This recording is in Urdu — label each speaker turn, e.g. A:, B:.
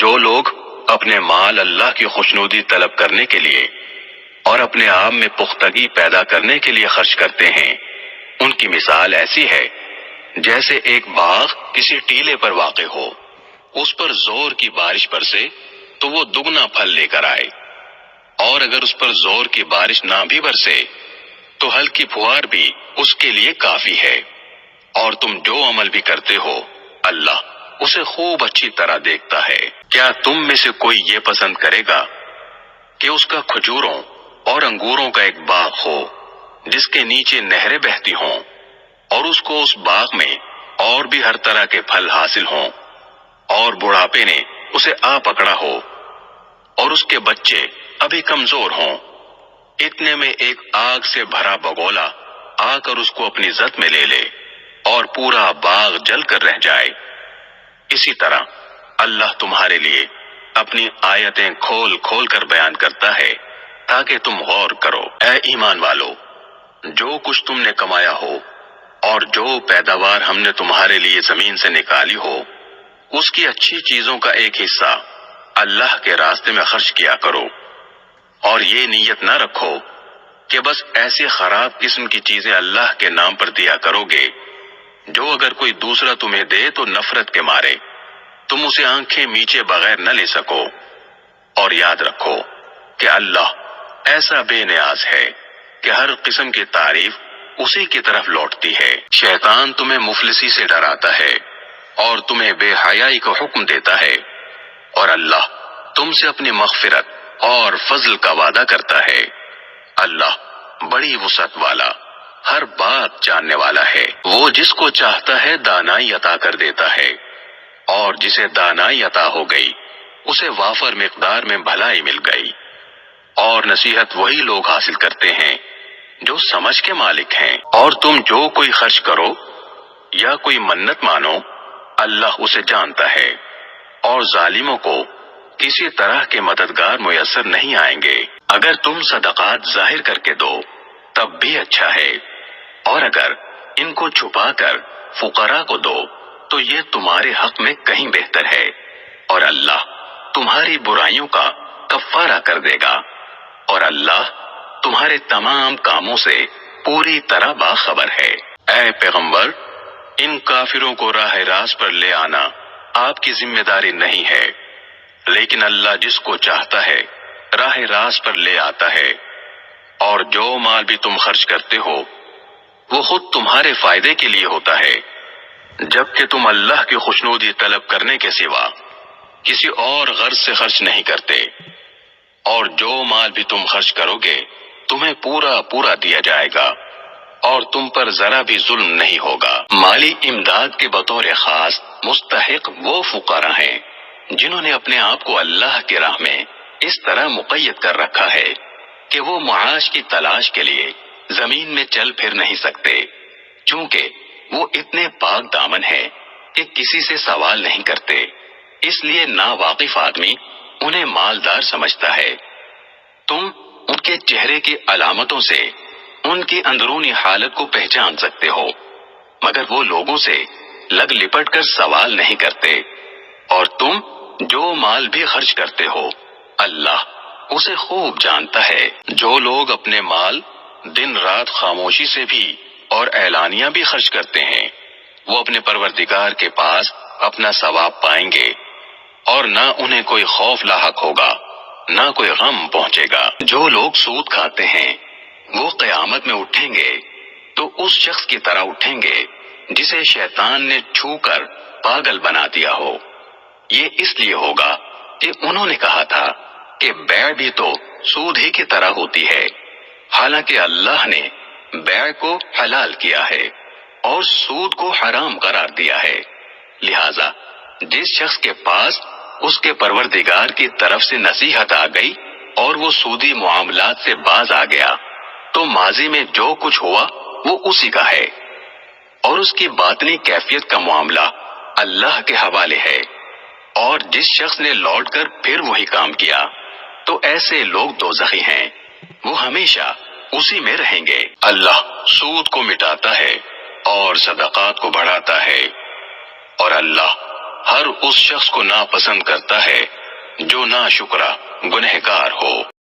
A: جو لوگ اپنے مال اللہ کی خوشنودی طلب کرنے کے لیے اور اپنے آپ میں پختگی پیدا کرنے کے لیے خرچ کرتے ہیں، ان کی مثال ایسی ہے جیسے ایک باغ کسی ٹیلے پر واقع ہو، اس پر زور کی بارش برسے تو وہ دگنا پھل لے کر آئے، اور اگر اس پر زور کی بارش نہ بھی برسے تو ہلکی پھوار بھی اس کے لیے کافی ہے۔ اور تم جو عمل بھی کرتے ہو اللہ اسے خوب اچھی طرح دیکھتا ہے۔ کیا تم میں سے کوئی یہ پسند کرے گا کہ اس کا کھجوروں اور انگوروں کا ایک باغ ہو جس کے نیچے نہریں بہتی ہوں، اور اس کو اس باغ میں اور بھی ہر طرح کے پھل حاصل ہوں، اور بڑھاپے نے اسے آ پکڑا ہو اور اس کے بچے ابھی کمزور ہوں، اتنے میں ایک آگ سے بھرا بگولا آ کر اس کو اپنی زد میں لے لے اور پورا باغ جل کر رہ جائے؟ اسی طرح اللہ تمہارے لیے اپنی آیتیں کھول کھول کر بیان کرتا ہے تاکہ تم غور کرو۔ اے ایمان والو، جو کچھ تم نے کمایا ہو اور جو پیداوار ہم نے تمہارے لیے زمین سے نکالی ہو، اس کی اچھی چیزوں کا ایک حصہ اللہ کے راستے میں خرچ کیا کرو، اور یہ نیت نہ رکھو کہ بس ایسے خراب قسم کی چیزیں اللہ کے نام پر دیا کرو گے جو اگر کوئی دوسرا تمہیں دے تو نفرت کے مارے تم اسے آنکھیں میچے بغیر نہ لے سکو۔ اور یاد رکھو کہ اللہ ایسا بے نیاز ہے کہ ہر قسم کی تعریف اسی کی طرف لوٹتی ہے۔ شیطان تمہیں مفلسی سے ڈراتا ہے اور تمہیں بے حیائی کا حکم دیتا ہے، اور اللہ تم سے اپنی مغفرت اور فضل کا وعدہ کرتا ہے۔ اللہ بڑی وسعت والا، ہر بات جاننے والا ہے۔ وہ جس کو چاہتا ہے دانائی عطا کر دیتا ہے، اور جسے دانائی عطا ہو گئی اسے وافر مقدار میں بھلائی مل گئی۔ اور نصیحت وہی لوگ حاصل کرتے ہیں جو سمجھ کے مالک ہیں۔ اور تم جو کوئی خرچ کرو یا کوئی منت مانو اللہ اسے جانتا ہے، اور ظالموں کو کسی طرح کے مددگار میسر نہیں آئیں گے۔ اگر تم صدقات ظاہر کر کے دو تب بھی اچھا ہے، اور اگر ان کو چھپا کر فقراء کو دو تو یہ تمہارے حق میں کہیں بہتر ہے، اور اللہ تمہاری برائیوں کا کفارہ کر دے گا، اور اللہ تمہارے تمام کاموں سے پوری طرح باخبر ہے۔ اے پیغمبر، ان کافروں کو راہ راست پر لے آنا آپ کی ذمہ داری نہیں ہے، لیکن اللہ جس کو چاہتا ہے راہ راست پر لے آتا ہے۔ اور جو مال بھی تم خرچ کرتے ہو وہ خود تمہارے فائدے کے لیے ہوتا ہے، جبکہ تم اللہ کی خوشنودی طلب کرنے کے سوا کسی اور غرض سے خرچ نہیں کرتے، اور جو مال بھی تم خرچ کرو گے تمہیں پورا پورا دیا جائے گا، اور تم پر ذرا بھی ظلم نہیں ہوگا۔ مالی امداد کے بطور خاص مستحق وہ فقراء ہیں جنہوں نے اپنے آپ کو اللہ کی راہ میں اس طرح مقید کر رکھا ہے کہ وہ معاش کی تلاش کے لیے زمین میں چل پھر نہیں سکتے، چونکہ وہ اتنے پاک دامن ہیں کہ کسی سے سوال نہیں کرتے، اس لیے ناواقف آدمی انہیں مالدار سمجھتا ہے۔ تم ان کے چہرے کی علامتوں سے ان کی اندرونی حالت کو پہچان سکتے ہو، مگر وہ لوگوں سے لگ لپٹ کر سوال نہیں کرتے۔ اور تم جو مال بھی خرچ کرتے ہو اللہ اسے خوب جانتا ہے۔ جو لوگ اپنے مال دن رات خاموشی سے بھی اور اعلانیہ بھی خرچ کرتے ہیں وہ اپنے پروردگار کے پاس اپنا ثواب پائیں گے، اور نہ انہیں کوئی خوف لاحق ہوگا نہ کوئی غم پہنچے گا۔ جو لوگ سود کھاتے ہیں وہ قیامت میں اٹھیں گے تو اس شخص کی طرح اٹھیں گے جسے شیطان نے چھو کر پاگل بنا دیا ہو۔ یہ اس لیے ہوگا کہ انہوں نے کہا تھا کہ بیع بھی تو سود ہی کی طرح ہوتی ہے، حالانکہ اللہ نے بیع کو حلال کیا ہے اور سود کو حرام قرار دیا ہے۔ لہذا جس شخص کے پاس اس کے پروردگار کی طرف سے نصیحت آ گئی اور وہ سودی معاملات سے باز آ گیا تو ماضی میں جو کچھ ہوا وہ اسی کا ہے، اور اس کی باطنی کیفیت کا معاملہ اللہ کے حوالے ہے۔ اور جس شخص نے لوٹ کر پھر وہی کام کیا تو ایسے لوگ دوزخی ہیں، وہ ہمیشہ اسی میں رہیں گے۔ اللہ سود کو مٹاتا ہے اور صدقات کو بڑھاتا ہے، اور اللہ ہر اس شخص کو ناپسند کرتا ہے جو ناشکرا گنہگار ہو۔